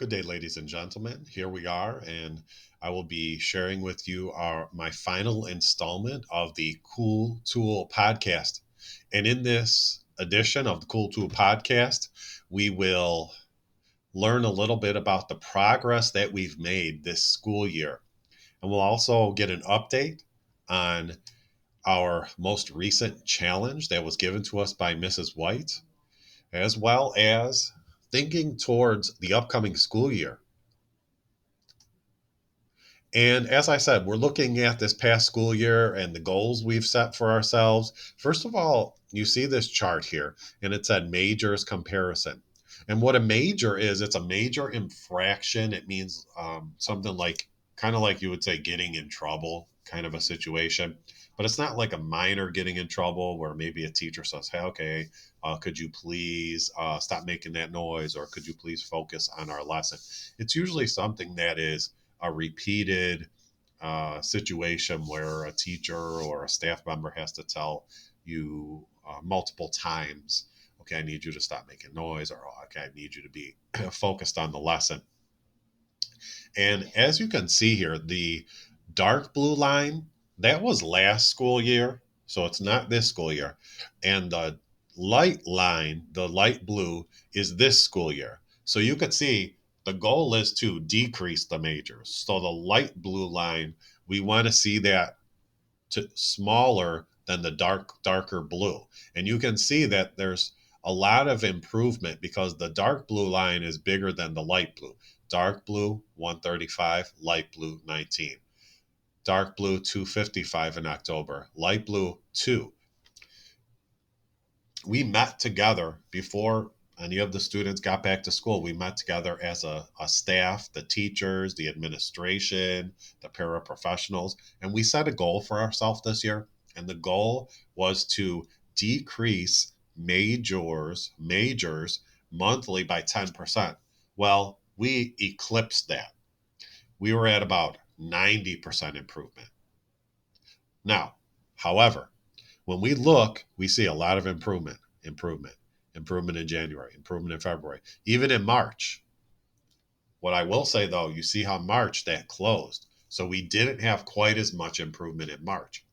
Good day, ladies and gentlemen. Here we are, and I will be sharing with you my final installment of the Cool Tool podcast. And in this edition of the Cool Tool podcast, we will learn a little bit about the progress that we've made this school year. And we'll also get an update on our most recent challenge that was given to us by Mrs. White, as well as thinking towards the upcoming school year. And as I said, we're looking at this past school year and the goals we've set for ourselves. First of all, you see this chart here, and it said majors comparison. And what a major is, it's a major infraction. It means something like, kind of like you would say, getting in trouble kind of a situation. But it's not like a minor getting in trouble where maybe a teacher says, hey, okay, could you please stop making that noise? Or could you please focus on our lesson? It's usually something that is a repeated situation where a teacher or a staff member has to tell you multiple times, okay, I need you to stop making noise, or okay, I need you to be focused on the lesson. And as you can see here, the dark blue line, that was last school year. So it's not this school year. And the light line, the light blue, is this school year. So you could see the goal is to decrease the majors. So the light blue line, we want to see that to smaller than the darker blue. And you can see that there's a lot of improvement because the dark blue line is bigger than the light blue. Dark blue 135, light blue 19. Dark blue 255 in October, light blue 2. We met together before any of the students got back to school. We met together as a staff, the teachers, the administration, the paraprofessionals, and we set a goal for ourselves this year. And the goal was to decrease majors monthly by 10%. Well, we eclipsed that. We were at about 90% improvement. Now, however, when we look, we see a lot of improvement in January, improvement in February, even in March. What I will say though, you see how March that closed. So we didn't have quite as much improvement in March.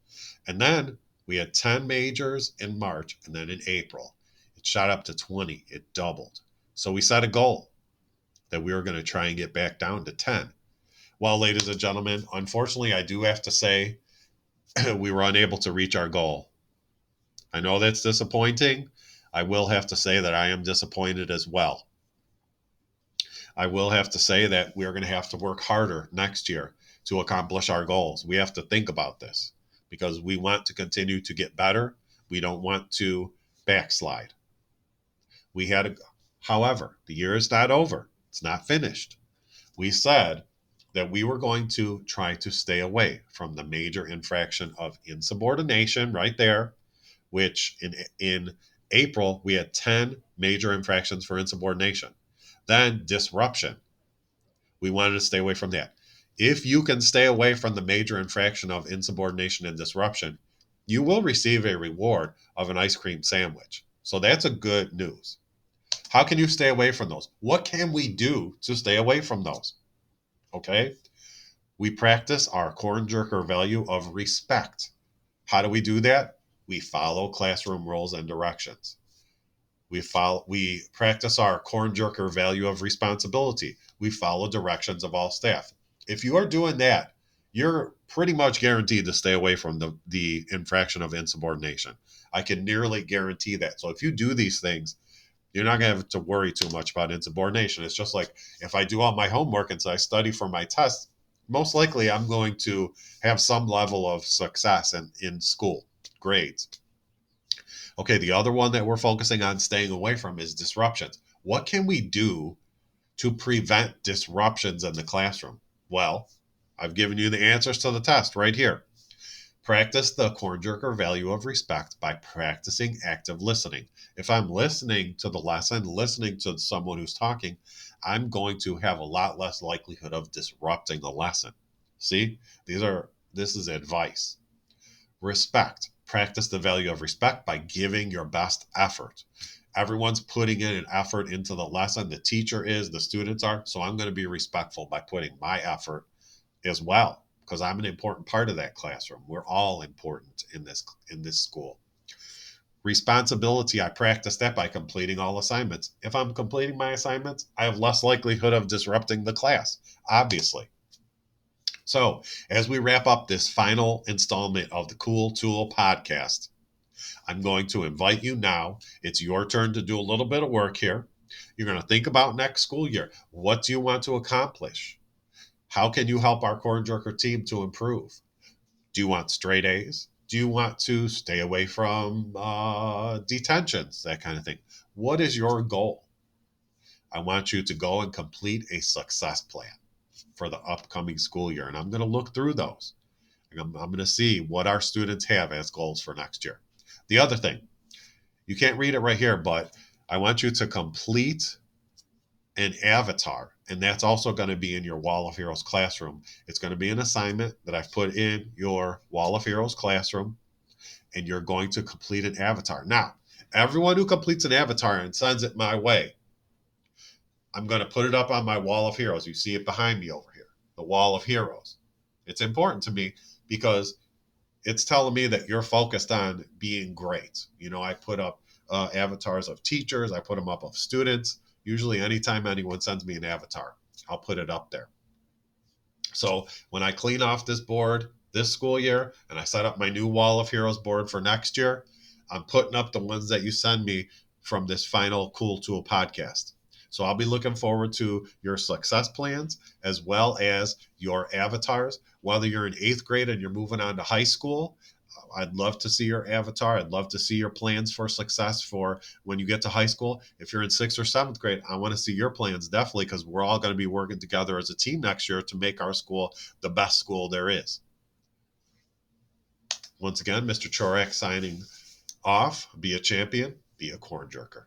And then we had 10 majors in March, and then in April, it shot up to 20. It doubled. So we set a goal that we were going to try and get back down to 10. Well, ladies and gentlemen, unfortunately, I do have to say we were unable to reach our goal. I know that's disappointing. I will have to say that I am disappointed as well. I will have to say that we're going to have to work harder next year to accomplish our goals. We have to think about this because we want to continue to get better. We don't want to backslide. However, the year is not over. It's not finished. We said that we were going to try to stay away from the major infraction of insubordination right there, which in April we had 10 major infractions for insubordination. Then disruption. We wanted to stay away from that. If you can stay away from the major infraction of insubordination and disruption, you will receive a reward of an ice cream sandwich. So that's a good news. How can you stay away from those? What can we do to stay away from those? Okay. We practice our corn jerker value of respect. How do we do that? We follow classroom rules and directions. We practice our corn jerker value of responsibility. We follow directions of all staff. If you are doing that, you're pretty much guaranteed to stay away from the infraction of insubordination. I can nearly guarantee that. So if you do these things, you're not going to have to worry too much about insubordination. It's just like if I do all my homework and so I study for my test, most likely I'm going to have some level of success in school grades. Okay, the other one that we're focusing on staying away from is disruptions. What can we do to prevent disruptions in the classroom? Well, I've given you the answers to the test right here. Practice the corn jerker value of respect by practicing active listening. If I'm listening to the lesson, listening to someone who's talking, I'm going to have a lot less likelihood of disrupting the lesson. See, this is advice. Respect. Practice the value of respect by giving your best effort. Everyone's putting in an effort into the lesson. The teacher is, the students are. So I'm going to be respectful by putting my effort as well, because I'm an important part of that classroom. We're all important in this school. Responsibility, I practice that by completing all assignments. If I'm completing my assignments, I have less likelihood of disrupting the class, obviously. So, as we wrap up this final installment of the Cool Tool podcast, I'm going to invite you now. It's your turn to do a little bit of work here. You're going to think about next school year. What do you want to accomplish? How can you help our Corn Jerker team to improve? Do you want straight A's? Do you want to stay away from detentions, that kind of thing? What is your goal? I want you to go and complete a success plan for the upcoming school year. And I'm going to look through those. I'm going to see what our students have as goals for next year. The other thing, you can't read it right here, but I want you to complete an avatar. And that's also going to be in your Wall of Heroes classroom. It's going to be an assignment that I've put in your Wall of Heroes classroom, and you're going to complete an avatar. Now, everyone who completes an avatar and sends it my way, I'm going to put it up on my Wall of Heroes. You see it behind me over here, the Wall of Heroes. It's important to me because it's telling me that you're focused on being great. You know, I put up avatars of teachers, I put them up of students. Usually, anytime anyone sends me an avatar, I'll put it up there. So when I clean off this board this school year and I set up my new Wall of Heroes board for next year, I'm putting up the ones that you send me from this final Cool Tool podcast. So I'll be looking forward to your success plans as well as your avatars. Whether you're in 8th grade and you're moving on to high school, I'd love to see your avatar. I'd love to see your plans for success for when you get to high school. If you're in 6th or 7th grade, I want to see your plans definitely, because we're all going to be working together as a team next year to make our school the best school there is. Once again, Mr. Chorak signing off. Be a champion, be a corn jerker.